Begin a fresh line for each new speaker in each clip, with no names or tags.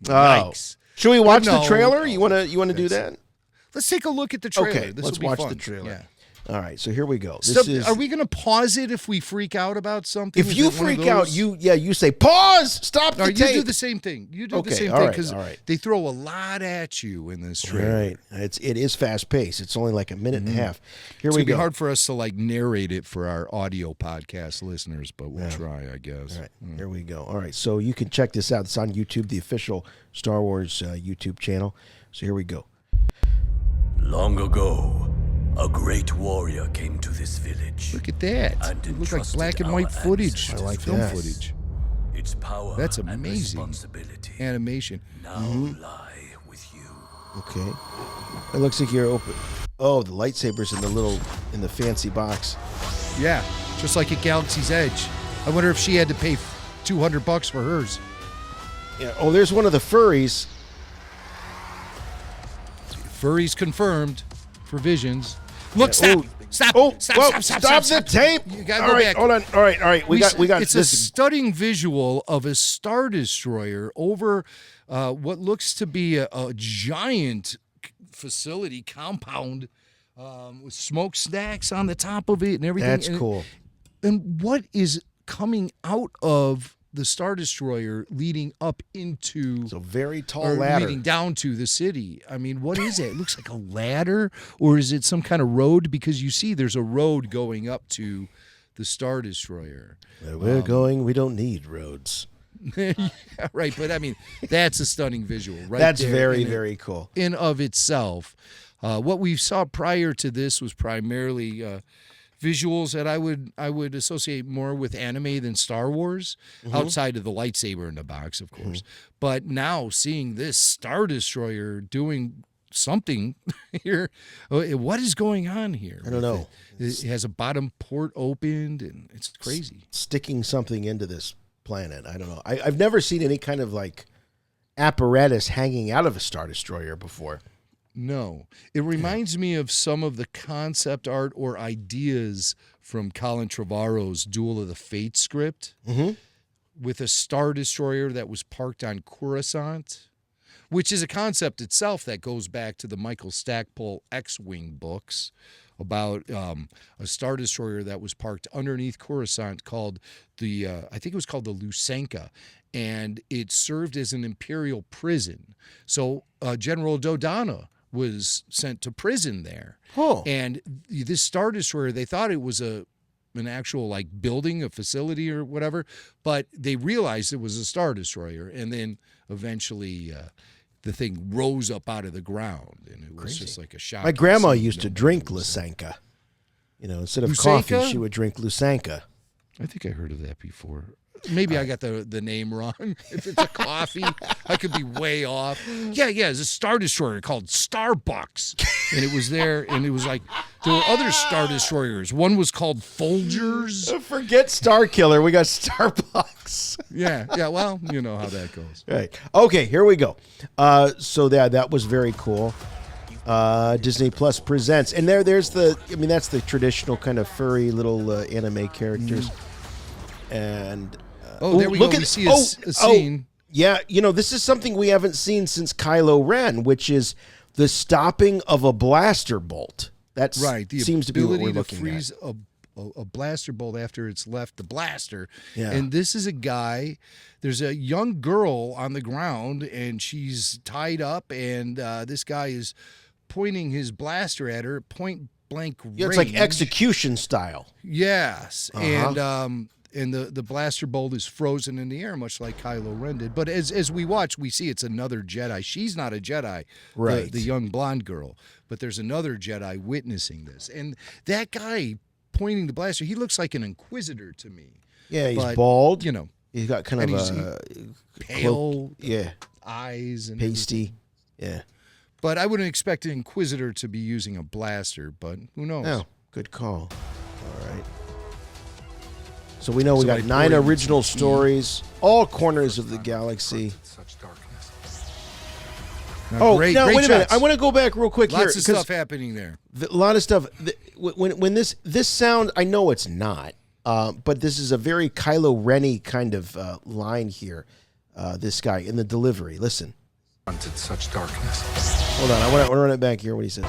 Yikes.
Should we watch the trailer? You want to do that?
Let's take a look at the trailer.
Okay,
let's
watch
fun.
the trailer.
Yeah.
All right, so here we go.
Are we going to pause it if we freak out about something?
If you freak out, you say pause, stop the tape.
You do the same thing. You do the same thing because they throw a lot at you in this trailer.
Right. It is fast paced. It's only like a minute and a half. Here we go.
It's going to be hard for us to narrate it for our audio podcast listeners, but we'll try, I guess.
All right, here we go. All right, so you can check this out. It's on YouTube, the official Star Wars YouTube channel. So here we go.
Long ago, a great warrior came to this village.
Look at that. It looks like black and white footage.
I like
film
that.
footage.
Its power
That's
and
amazing.
responsibility
Animation.
now lie with you.
Okay. It looks like you're open. Oh, the lightsabers in the fancy box.
Yeah, just like at Galaxy's Edge. I wonder if she had to pay $200 for hers.
Yeah. Oh, there's one of the furries.
Furries confirmed for Visions. Look, stop. Stop.
Oh,
Stop
the tape.
You gotta
all
go
right,
back.
hold on. All right. We got
It's
this.
a stunning visual of a Star Destroyer over what looks to be a giant facility compound with smokestacks on the top of it and everything.
That's cool.
And what is coming out of the Star Destroyer leading up into...
It's a very tall ladder.
Leading down to the city. I mean, what is it? It looks like a ladder, or is it some kind of road? Because you see there's a road going up to the Star Destroyer.
Where we're going, we don't need roads.
Yeah, right, but I mean, that's a stunning visual. Right,
that's
there
very, very cool.
In of itself. What we saw prior to this was primarily... visuals that I would associate more with anime than Star Wars, outside of the lightsaber in the box, of course. But now seeing this Star Destroyer doing something here, what is going on here?
I don't know.
It has a bottom port opened, and it's crazy.
Sticking something into this planet. I don't know. I've never seen any kind of apparatus hanging out of a Star Destroyer before.
No. It reminds me of some of the concept art or ideas from Colin Trevorrow's Duel of the Fates script with a Star Destroyer that was parked on Coruscant, which is a concept itself that goes back to the Michael Stackpole X-Wing books about a Star Destroyer that was parked underneath Coruscant called I think it was called the Lusanka, and it served as an imperial prison. So General Dodonna was sent to prison there.
Oh.
And this Star Destroyer, they thought it was an actual building, a facility or whatever, but they realized it was a Star Destroyer, and then eventually the thing rose up out of the ground, and it was just like a shock.
My grandma used to drink Lusanka. Instead of coffee, she would drink Lusanka.
I think I heard of that before. Maybe I got the name wrong. If it's a coffee, I could be way off. Yeah, it's a Star Destroyer called Starbucks. And it was there, and it was there were other Star Destroyers. One was called Folgers.
Forget Star Killer. We got Starbucks.
Yeah, well, you know how that goes.
Right. Okay, here we go. So that was very cool. Disney Plus presents. And that's the traditional kind of furry little anime characters. And...
there we go. We see a scene.
Yeah, this is something we haven't seen since Kylo Ren, which is the stopping of a blaster bolt. That's right. Seems to be what we're looking at. The ability to freeze a blaster bolt after it's left the blaster. Yeah. And this is a guy. There's a young girl on the ground, and she's tied up, and this guy is pointing his blaster at her, point blank range. Yeah, it's like execution style.
Yes, and the blaster bolt is frozen in the air, much like Kylo Ren did. But as we watch, we see it's another Jedi. She's not a Jedi,
right?
The young blonde girl. But there's another Jedi witnessing this. And that guy pointing the blaster, he looks like an Inquisitor to me.
Yeah, he's bald. He's got kind of
a pale
eyes and pasty.
Everything. Yeah. But I wouldn't expect an Inquisitor to be using a blaster, but who knows?
No, good call. All right. So we know we got 9 original stories, all corners of the galaxy.
Great
wait a minute.
shots.
I want to go back real quick.
Lots of stuff happening there.
A lot of stuff. When this sound, I know it's not, but this is a very Kylo Ren-y kind of line here. this guy in the delivery. Listen.
Confronted such darkness.
Hold on, I want to run it back here. What he said.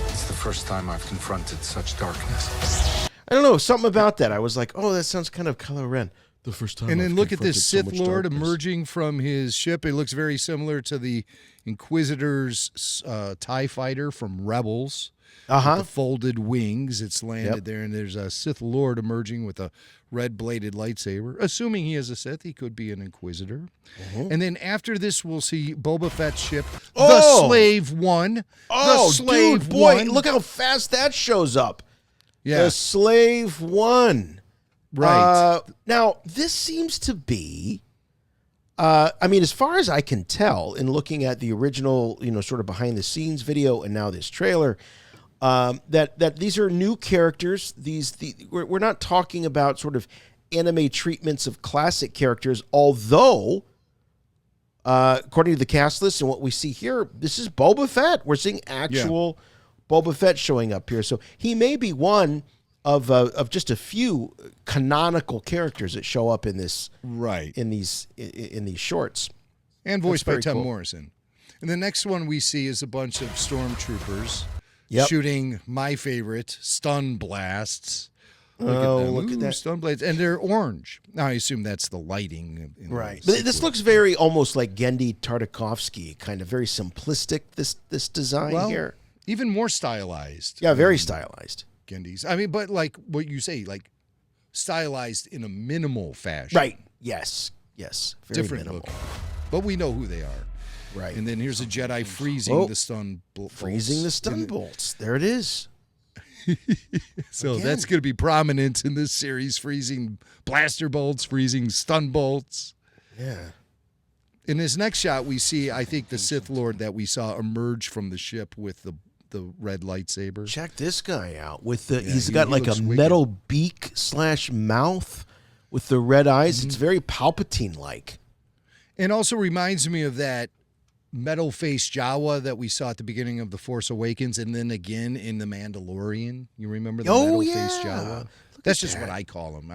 It's the first time I've confronted such darkness.
I don't know, something about that. I was like, oh, that sounds kind of Kylo Ren. The first time.
And then
I've
look at this
so
Sith
much
Lord
darkness.
emerging from his ship. It looks very similar to the Inquisitor's TIE fighter from Rebels. With the folded wings. It's landed there, and there's a Sith Lord emerging with a red-bladed lightsaber. Assuming he is a Sith, he could be an Inquisitor. And then after this, we'll see Boba Fett's ship, the Slave One.
Oh,
the Slave
dude, boy,
One.
look how fast that shows up.
Yeah.
The Slave One.
Right.
Now, this seems to be, I mean, as far as I can tell, in looking at the original, sort of behind-the-scenes video and now this trailer, that these are new characters. We're not talking about sort of anime treatments of classic characters, although, according to the cast list and what we see here, this is Boba Fett. We're seeing actual Boba Fett showing up here. So he may be one of just a few canonical characters that show up in this in these shorts.
And voiced by Tim Morrison. And the next one we see is a bunch of stormtroopers. Shooting my favorite, stun blasts. Look at that. Stun blades. And they're orange. Now, I assume that's the lighting.
Right. But this looks very almost like Genndy Tartakovsky, kind of very simplistic, this design here.
Even more stylized.
Yeah, very stylized.
Genndy's. I mean, but like what you say, like stylized in a minimal fashion.
Right. Yes. Very
different
minimal.
looking. But we know who they are.
Right.
And then here's a Jedi freezing the stun bolts.
Freezing the stun bolts. There it is.
So that's going to be prominent in this series, freezing blaster bolts, freezing stun bolts.
Yeah.
In this next shot, we see, I think, the Sith Lord that we saw emerge from the ship with the red lightsaber.
Check this guy out. With he's got like a metal beak / mouth with the red eyes. It's very Palpatine-like.
And also reminds me of that metal face Jawa that we saw at the beginning of The Force Awakens and then again in The Mandalorian. You remember the metal face Jawa? That's just what I call him.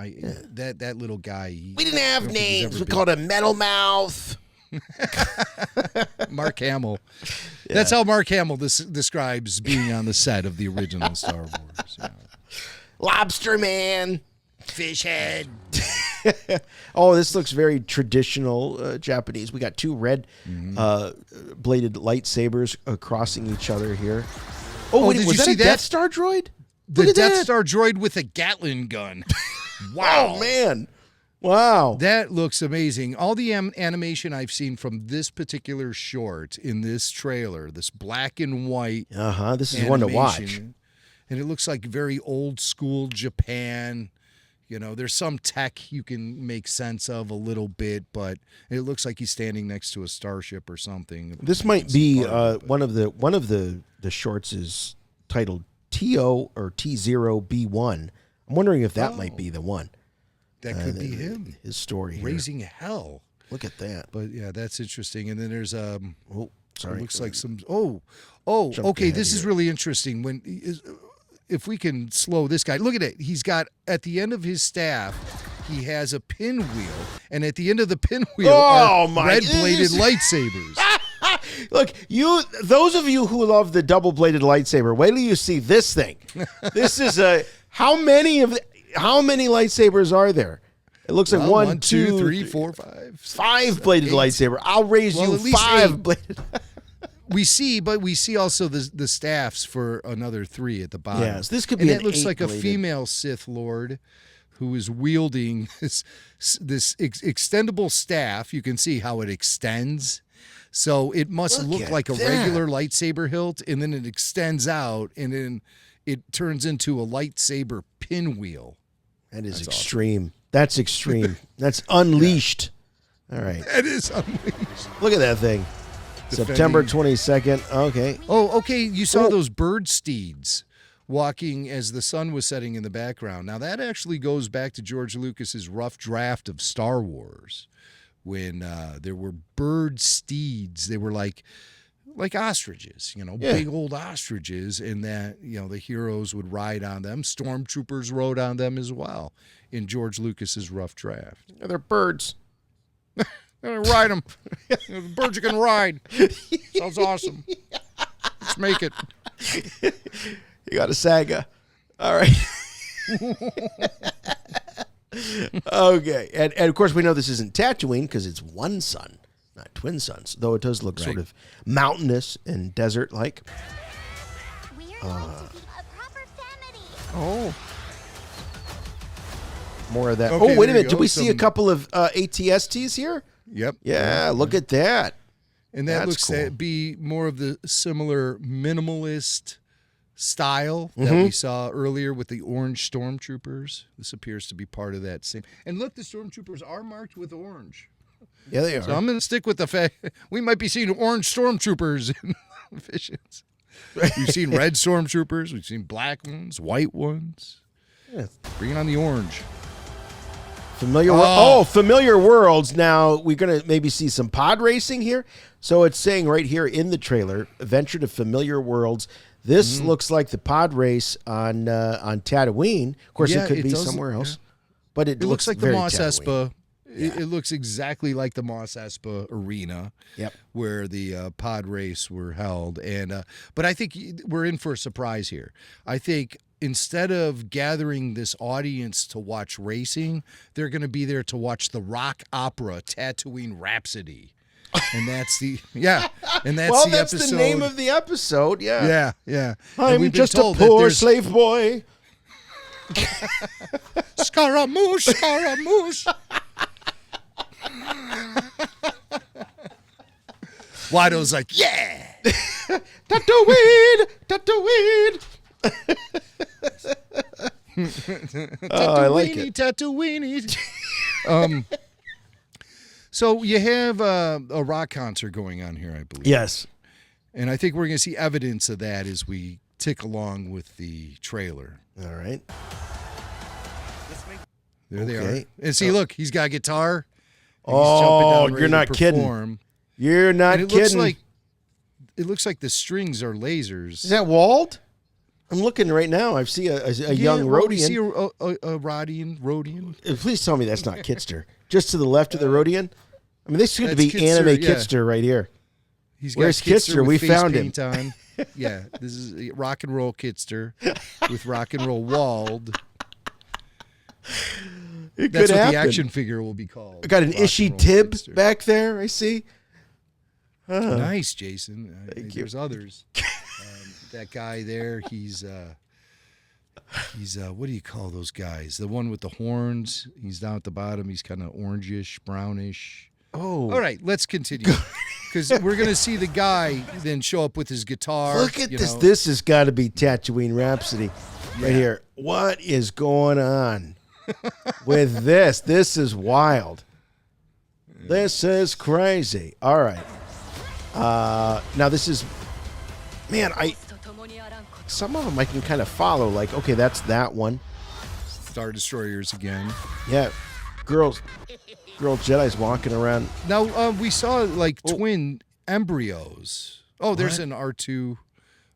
That little guy.
We didn't have names. We called him Metal Mouth.
Mark Hamill. Yeah. That's how Mark Hamill describes being on the set of the original Star Wars. Yeah.
Lobster Man.
Fish head.
Oh, this looks very traditional Japanese. We got two red bladed lightsabers crossing each other here. Oh, wait, was that a Death Star droid?
The Death Star droid with a Gatling gun. Wow.
Oh, man. Wow.
That looks amazing. All the animation I've seen from this particular short in this trailer, this black and white
this is one to watch.
And it looks like very old school Japan. There's some tech you can make sense of a little bit, but it looks like he's standing next to a starship or something.
This might be one of the shorts is titled TO or T0B1. I'm wondering if that might be the one.
That could be him.
His story here.
Raising hell.
Look at that.
But yeah, that's interesting. And then there's
sorry.
It looks like some okay, this is really interesting. If we can slow this guy. Look at it. He's got at the end of his staff, he has a pinwheel, and at the end of the pinwheel are red-bladed lightsabers.
Look, those of you who love the double-bladed lightsaber, wait till you see this thing. This is how many lightsabers are there? It looks like 1, 2, 3, 4, 5. 5-bladed lightsaber. I'll raise you 5-bladed.
We see also the staffs for another 3 at the bottom.
Yes, this could be. And
it looks like a female Sith Lord who is wielding this extendable staff. You can see how it extends. So it must look like a regular lightsaber hilt, and then it extends out, and then it turns into a lightsaber pinwheel.
That's extreme. Awesome. That's extreme. That's unleashed. All right.
That is unleashed.
Look at that thing. September 22nd. Okay.
Oh, okay. You saw those bird steeds walking as the sun was setting in the background. Now, that actually goes back to George Lucas's rough draft of Star Wars when there were bird steeds. They were like like ostriches, big old ostriches, and that, the heroes would ride on them. Stormtroopers rode on them as well in George Lucas's rough draft.
Yeah, they're birds.
Ride them. The birds can ride. Sounds awesome. Let's make it.
You got a saga. All right. Okay. And of course, we know this isn't Tatooine because it's one sun, not twin suns, though it does look sort of mountainous and desert-like.
We're going to be a proper family.
Oh. More of that.
Okay,
oh, wait a minute.
go.
Did we see a couple of ATSTs here?
Yep.
Yeah, look at that.
And that
That's
looks
cool.
to be more of the similar minimalist style that we saw earlier with the orange stormtroopers. This appears to be part of that same. And look, the stormtroopers are marked with orange.
Yeah, they are.
So I'm going to stick with the fact we might be seeing orange stormtroopers in Visions. We've seen red stormtroopers. We've seen black ones, white ones.
Yeah.
Bring on the orange.
Familiar worlds. Now we're going to maybe see some pod racing here. So it's saying right here in the trailer, venture to familiar worlds. This looks like the pod race on Tatooine. Of course, it could be somewhere else, but it looks
like the
very
Mos
Tatooine.
Espa. It looks exactly like the Mos Espa arena, where the pod race were held. And but I think we're in for a surprise here. I think instead of gathering this audience to watch racing, they're going to be there to watch the rock opera Tatooine Rhapsody. And that's the
that's
episode.
the name of the episode.
Yeah. And
I'm
we've been
just a
told that
poor
there's-
slave boy.
Scaramouche, Scaramouche. Watto's like, yeah.
Tatooine, Tatooine. I like it.
Tatooine. So you have a rock concert going on here, I believe.
Yes.
And I think we're going to see evidence of that as we tick along with the trailer.
All right.
There they
Okay.
are. And see, look, he's got a guitar. And
Oh,
he's jumping down ready
you're not
to
kidding.
perform.
You're not
And
kidding.
It looks like the strings are lasers.
Is that Wald? I'm looking right now. I see a young
well,
Rodian.
we see a Rodian.
Please tell me that's not Kitster. Just to the left of the Rodian? I mean, this could
That's
be
Kitster,
anime
yeah.
Kitster right here.
He's
Where's
got
Kitster?
with
We
face
found him.
paint on. Yeah, this is rock and roll Kitster with rock and roll Wald.
It
That's
could
what
happen.
the action figure will be called.
I got an
Rock and
Ishi
roll
Tib
Kitster.
back there, I see.
Nice, Jason.
Thank you.
There's others. That guy there, he's what do you call those guys? The one with the horns. He's down at the bottom. He's kind of orangish, brownish.
Oh.
All right, let's continue. Because we're going to see the guy then show up with his guitar.
Look at this. This has got to be Tatooine Rhapsody right here. What is going on with this? This is wild. This is crazy. All right. Now this is, man, some of them I can kind of follow. Like, okay, that's that one.
Star Destroyers again.
Yeah. Girl Jedi's walking around.
Now, we saw like twin embryos. Oh, there's an R2.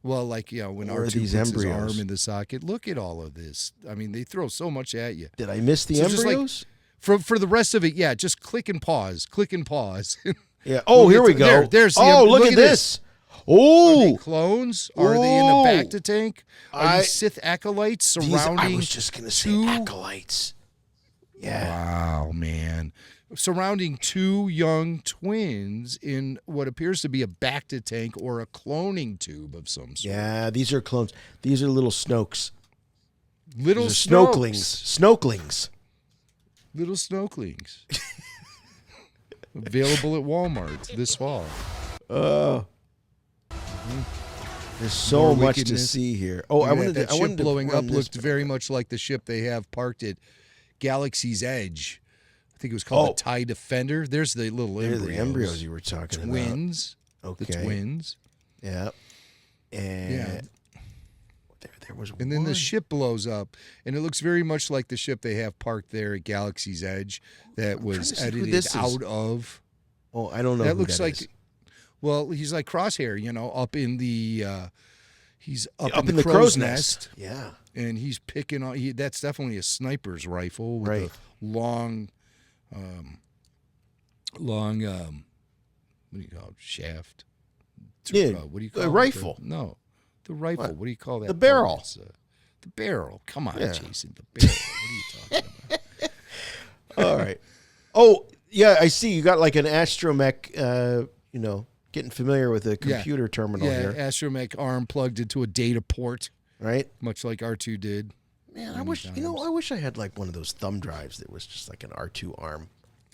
Well, like, when
Where are
R2
these
puts his
embryos?
arm in the socket. Look at all of this. I mean, they throw so much at you.
Did I miss the
So just, like,
embryos?
For the rest of it, just click and pause. Click and pause.
Yeah. Oh, here we go.
There's the
look at this.
Are they
Oh,
clones? Are they in the bacta tank? Are these Sith acolytes surrounding?
I was just gonna say acolytes. Yeah.
Wow, man. Surrounding two young twins in what appears to be a bacta tank or a cloning tube of some sort.
Yeah, these are clones. These are little Snokes.
Little
These are Snokelings. Snokelings.
Little Snokelings. Available at Walmart this fall.
There's so
More
much to
wickedness.
see here. Oh, I wanted
that
to, I
ship
wanted to
blowing
run
up
this
looked
back.
very much like the ship they have parked at Galaxy's Edge. I think it was called the TIE Defender. There's the little
They're
embryos.
the embryos you were talking
Twins.
about.
The
Okay.
twins.
Yeah. And there was
And then the
one.
ship blows up, and it looks very much like the ship they have parked there at Galaxy's Edge that was
trying to see who
edited
this is.
out of.
Oh, I don't know.
That
who
looks
that
like.
is.
Well, he's like Crosshair, up in the he's up
in
the
crow's
nest.
Yeah.
And he's picking on that's definitely a sniper's rifle with a long what do you call it? Shaft.
Yeah.
What do you call
a
it?
rifle.
The rifle. What do you call that?
The barrel.
The barrel. Come on, Jason. The barrel. What are you talking about?
All right. Oh, yeah, I see. You got like an astromech, getting familiar with the computer terminal here.
Yeah, astromech arm plugged into a data port.
Right?
Much like R2 did.
Man, I wish I had like one of those thumb drives that was just like an R2 arm.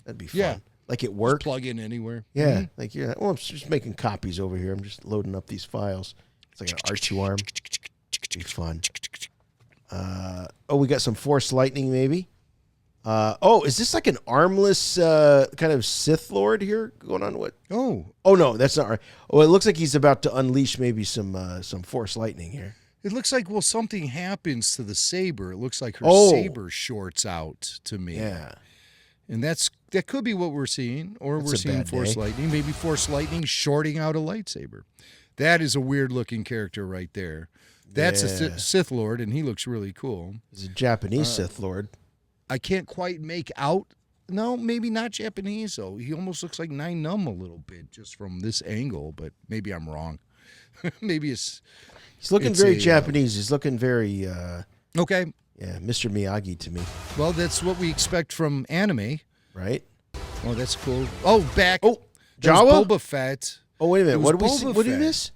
That'd be fun.
Yeah.
Like it worked.
Just plug in anywhere.
Yeah.
Mm-hmm.
Like, well, I'm just making copies over here. I'm just loading up these files. It's like an R2 arm. Be fun. We got some Force Lightning, maybe. Is this like an armless kind of Sith Lord here going on? What?
Oh,
no, that's not right. Oh, it looks like he's about to unleash maybe some Force Lightning here.
It looks like something happens to the Saber. It looks like her Saber shorts out to me.
Yeah,
and that could be what we're seeing, or we're seeing Force Lightning. Maybe Force Lightning shorting out a lightsaber. That is a weird looking character right there. That's a Sith Lord, and he looks really cool.
He's a Japanese Sith Lord.
I can't quite make out. No, maybe not Japanese, though. He almost looks like Nine Numb a little bit just from this angle, but maybe I'm wrong. Maybe it's...
He's looking very Japanese. He's looking very...
okay.
Yeah, Mr. Miyagi to me.
Well, that's what we expect from anime.
Right?
Oh, that's cool. Oh, back.
Oh, Jawa?
Boba Fett.
Oh, wait a minute. What
Boba
did we miss?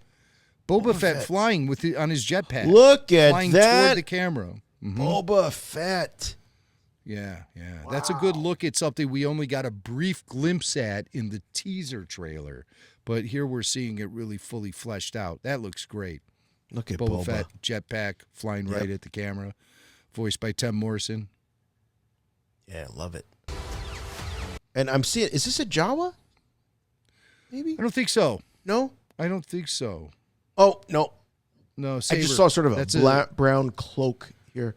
Boba Fett flying on his jetpack.
Look at
flying
that.
Toward the camera. Mm-hmm.
Boba Fett.
Yeah. Wow. That's a good look at something we only got a brief glimpse at in the teaser trailer. But here we're seeing it really fully fleshed out. That looks great.
Look at
Boba Fett, jetpack, flying right at the camera. Voiced by Tim Morrison.
Yeah, love it. And I'm seeing, is this a Jawa? Maybe?
I don't think so.
No?
I don't think so.
Oh, no.
No, Saber.
I just saw sort of a brown cloak here.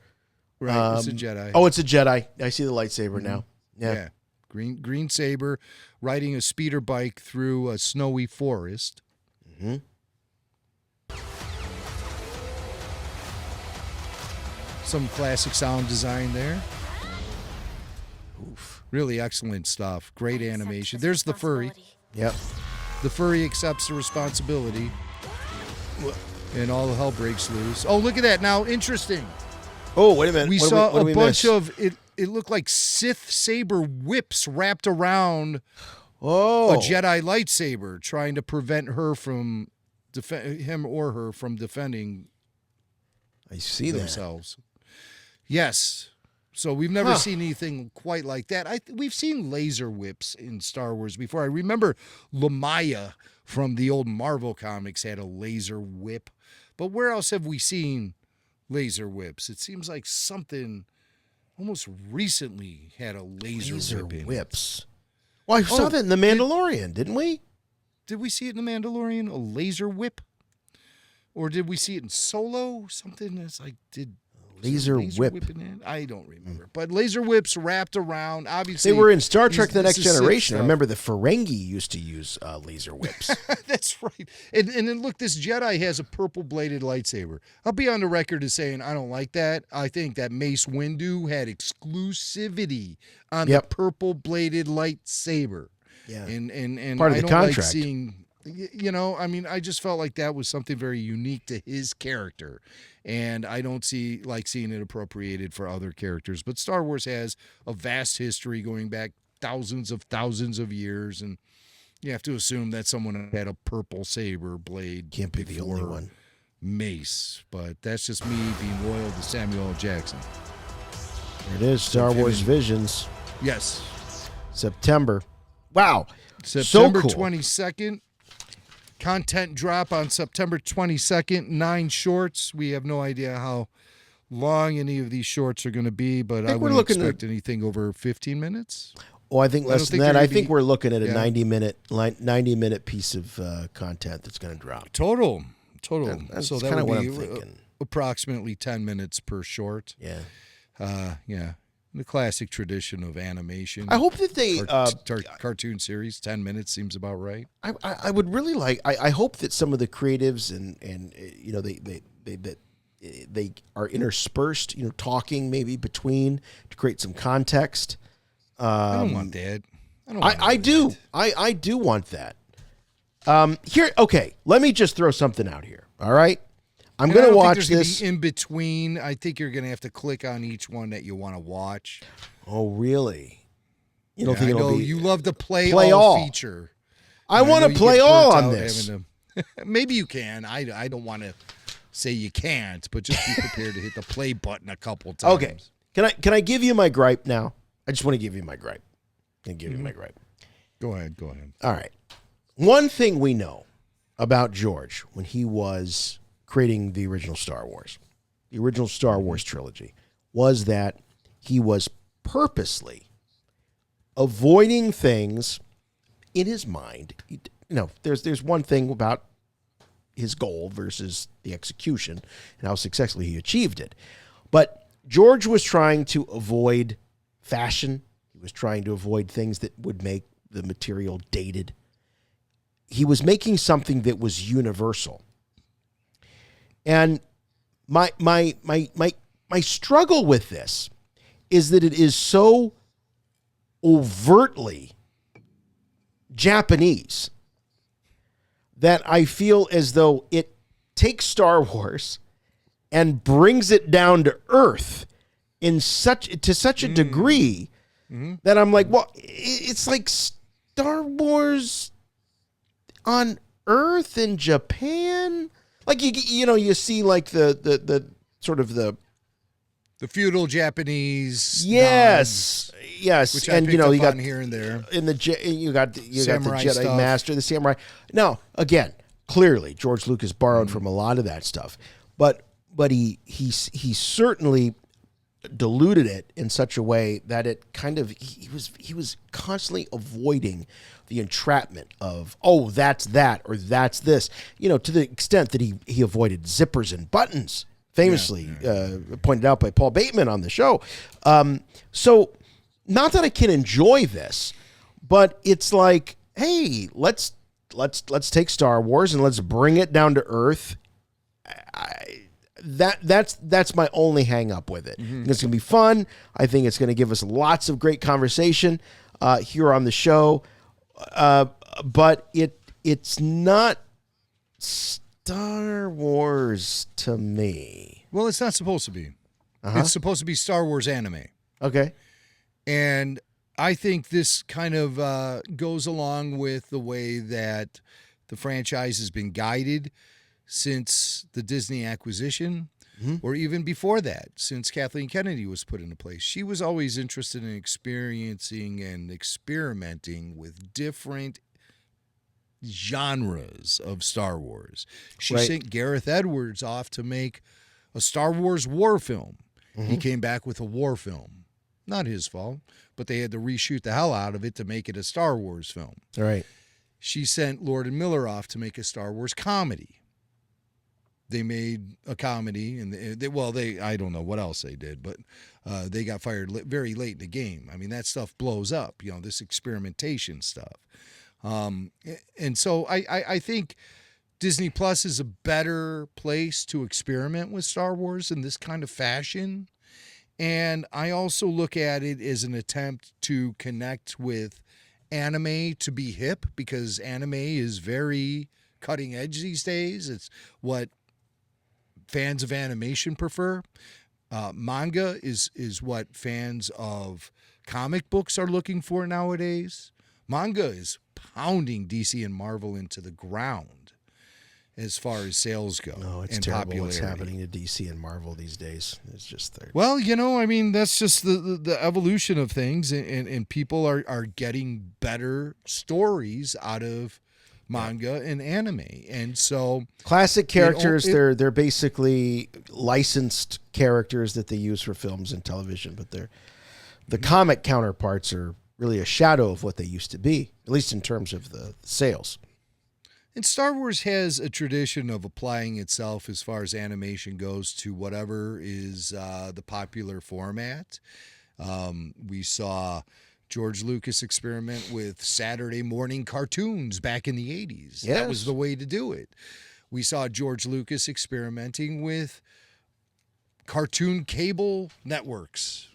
Right, it's a Jedi.
Oh, it's a Jedi. I see the lightsaber now. Yeah.
Green Saber riding a speeder bike through a snowy forest.
Mm-hmm.
Some classic sound design there. Oof. Really excellent stuff. Great animation. There's the furry.
Yep.
The furry accepts the responsibility. And all the hell breaks loose. Oh, look at that. Now, interesting.
Oh, wait a minute.
We saw a bunch of, it looked like Sith saber whips wrapped around a Jedi lightsaber, trying to prevent her from, him or her from defending themselves. Yes. So we've never seen anything quite like that. We've seen laser whips in Star Wars before. I remember Lamaya from the old Marvel comics had a laser whip. But where else have we seen laser whips? It seems like something almost recently had a laser whip in
whips. Well, I saw that in The Mandalorian, didn't we?
Did we see it in The Mandalorian? A laser whip? Or did we see it in Solo? Something that's like,
laser whip.
I don't remember. But laser whips wrapped around, obviously.
They were in Star Trek The Next Generation. I remember the Ferengi used to use laser whips.
That's right. And then look, this Jedi has a purple-bladed lightsaber. I'll be on the record as saying I don't like that. I think that Mace Windu had exclusivity on the purple-bladed lightsaber. Yeah. And
part of the contract.
Like seeing, I just felt like that was something very unique to his character. And I don't seeing it appropriated for other characters. But Star Wars has a vast history going back thousands of years, and you have to assume that someone had a purple saber blade.
Can't be the only one.
Mace, but that's just me being loyal to Samuel L. Jackson.
There it is, Star Wars Visions.
Yes.
September. Wow.
September
so cool.
22nd. Content drop on September 22nd. 9 shorts. We have no idea how long any of these shorts are going to be, but I wouldn't expect anything over 15 minutes.
Oh, I think less than that. I think we're looking at a 90-minute piece of content that's going to drop.
Total.
That's
so that
kind of
would
what
be
I'm thinking.
Approximately 10 minutes per short.
Yeah.
Yeah. The classic tradition of animation.
I hope that they
cartoon series, 10 minutes seems about right.
I would really like. I hope that some of the creatives and they are interspersed. Talking maybe between to create some context.
I don't want that.
I do. I do want that. Here, okay. Let me just throw something out here. All right. I'm going to watch this.
In between, I think you're going to have to click on each one that you want to watch.
Oh, really? You don't think it'll be?
You love the play all feature.
I want to play all on this.
Maybe you can. I don't want to say you can't, but just be prepared to hit the play button a couple times.
Okay. Can I give you my gripe now? I just want to give you my gripe. You my gripe.
Go ahead.
All right. One thing we know about George when he was creating the original Star Wars trilogy, was that he was purposely avoiding things in his mind. There's one thing about his goal versus the execution and how successfully he achieved it. But George was trying to avoid fashion. He was trying to avoid things that would make the material dated. He was making something that was universal. And my struggle with this is that it is so overtly Japanese that I feel as though it takes Star Wars and brings it down to earth to such a degree that I'm like, well, it's like Star Wars on Earth in Japan. Like you see like the sort of the
feudal Japanese.
Yes,
which
and
you got here and there.
In the you got the Jedi
stuff.
Master, the samurai. Now again, clearly George Lucas borrowed from a lot of that stuff, but he certainly diluted it in such a way that it kind of he was constantly avoiding the entrapment of, oh, that's that or that's this, to the extent that he avoided zippers and buttons, famously pointed out by Paul Bateman on the show. So not that I can enjoy this, but it's like, hey, let's take Star Wars and let's bring it down to earth. That's my only hang up with it. I think it's going to be fun. I think it's going to give us lots of great conversation here on the show. But it's not Star Wars to me.
Well, it's not supposed to be. It's supposed to be Star Wars anime.
Okay.
And I think this kind of goes along with the way that the franchise has been guided since the Disney acquisition, or even before that, since Kathleen Kennedy was put into place. She was always interested in experiencing and experimenting with different genres of Star Wars. She sent Gareth Edwards off to make a Star Wars war film. He came back with a war film. Not his fault, but they had to reshoot the hell out of it to make it a Star Wars film.
All right.
She sent Lord and Miller off to make a Star Wars comedy. They made a comedy, and I don't know what else they did, but they got fired very late in the game. I mean, that stuff blows up, this experimentation stuff. And so I think Disney Plus is a better place to experiment with Star Wars in this kind of fashion. And I also look at it as an attempt to connect with anime to be hip, because anime is very cutting edge these days. It's what fans of animation prefer. Manga is what fans of comic books are looking for nowadays. Manga is pounding DC and Marvel into the ground as far as sales go.
No, it's terrible what's happening to DC and Marvel these days. It's just there.
Well, that's just the evolution of things, and people are getting better stories out of manga and anime. And so
classic characters, they're basically licensed characters that they use for films and television, but the comic counterparts are really a shadow of what they used to be, at least in terms of the sales.
And Star Wars has a tradition of applying itself as far as animation goes to whatever is the popular format. We saw George Lucas experiment with Saturday morning cartoons back in the 80s.
Yes.
That was the way to do it. We saw George Lucas experimenting with cartoon cable networks,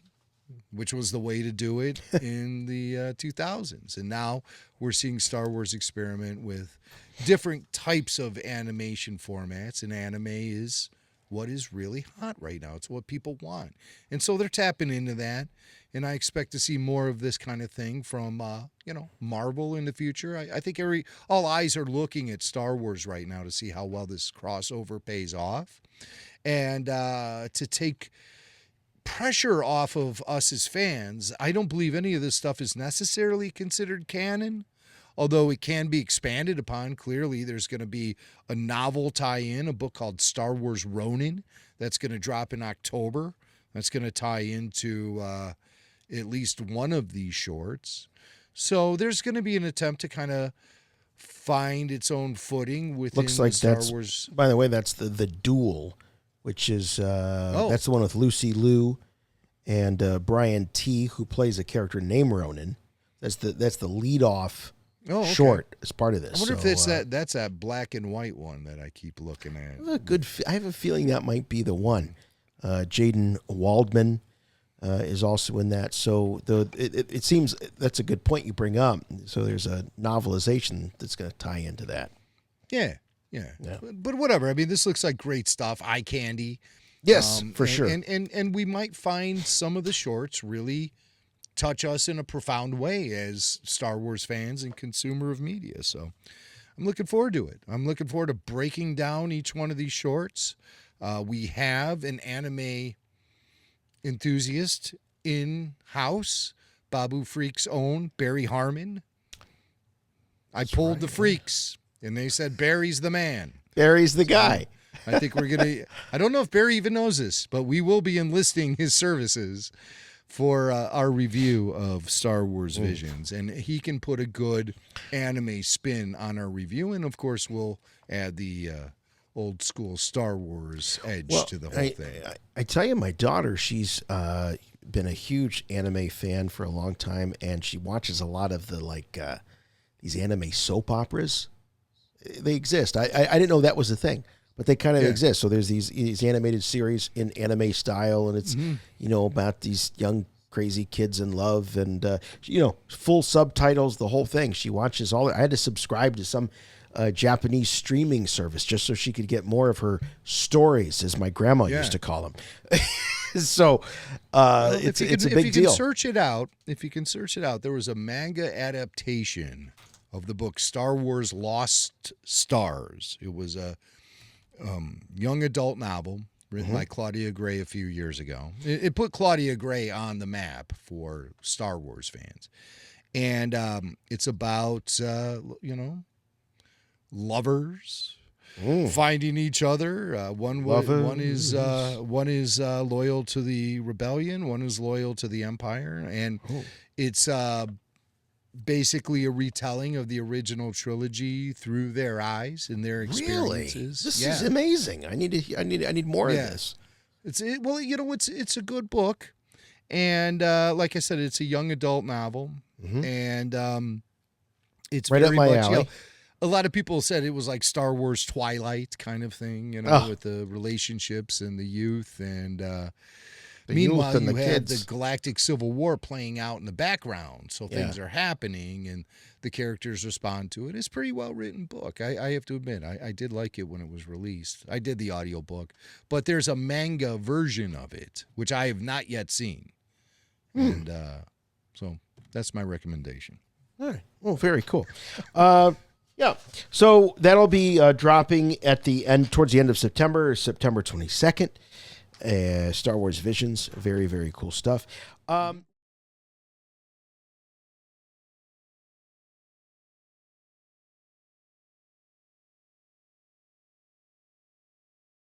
which was the way to do it in the 2000s. And now we're seeing Star Wars experiment with different types of animation formats, and anime is what is really hot right now. It's what people want. And so they're tapping into that, and I expect to see more of this kind of thing from, Marvel in the future. I think all eyes are looking at Star Wars right now to see how well this crossover pays off, and to take pressure off of us as fans. I don't believe any of this stuff is necessarily considered canon, although it can be expanded upon. Clearly, there's going to be a novel tie-in, a book called Star Wars Ronin, that's going to drop in October. That's going to tie into at least one of these shorts. So there's going to be an attempt to kind of find its own footing within
Looks like
Star Wars.
By the way, that's the Duel, which is that's the one with Lucy Liu and Brian T, who plays a character named Ronin. That's the lead off short as part of this.
I wonder if that's that black and white one that I keep looking at.
I have a feeling that might be the one. Jaden Waldman is also in that. So it seems that's a good point you bring up. So there's a novelization that's going to tie into that.
Yeah. But whatever. I mean, this looks like great stuff. Eye candy.
Yes, for sure.
And we might find some of the shorts really touch us in a profound way as Star Wars fans and consumer of media. So I'm looking forward to it. I'm looking forward to breaking down each one of these shorts. We have an anime enthusiast in-house, Babu Freak's own Barry Harmon. I pulled the freaks, and they said Barry's the man.
Barry's the guy.
I think we're going to... I don't know if Barry even knows this, but we will be enlisting his services for our review of Star Wars Visions. And he can put a good anime spin on our review. And, of course, we'll add the old school Star Wars edge to the whole thing.
I tell you, my daughter, she's been a huge anime fan for a long time, and she watches a lot of the these anime soap operas. They exist. I didn't know that was a thing, but they kind of exist. So there's these animated series in anime style, and it's about these young crazy kids in love, and full subtitles, the whole thing. She watches all. I had to subscribe to some Japanese streaming service just so she could get more of her stories, as my grandma used to call them. So it's a big deal.
If you can search it out, there was a manga adaptation of the book Star Wars Lost Stars. It was a young adult novel written by Claudia Gray a few years ago. It put Claudia Gray on the map for Star Wars fans. And it's about, lovers finding each other. One is loyal to the rebellion. One is loyal to the Empire. And it's basically a retelling of the original trilogy through their eyes and their experiences.
Really? This is amazing. I need more of this.
It's a good book, and like I said, it's a young adult novel, and it's
right
very
up my
much,
alley.
A lot of people said it was like Star Wars Twilight kind of thing, with the relationships and the youth, and meanwhile you had the Galactic Civil War playing out in the background, so things are happening and the characters respond to it. It's a pretty well written book. I have to admit, I did like it when it was released. I did the audiobook, but there's a manga version of it which I have not yet seen, and so that's my recommendation.
All right. Well, very cool. Yeah. So that'll be dropping towards the end of September 22nd. Star Wars Visions. Very, very cool stuff.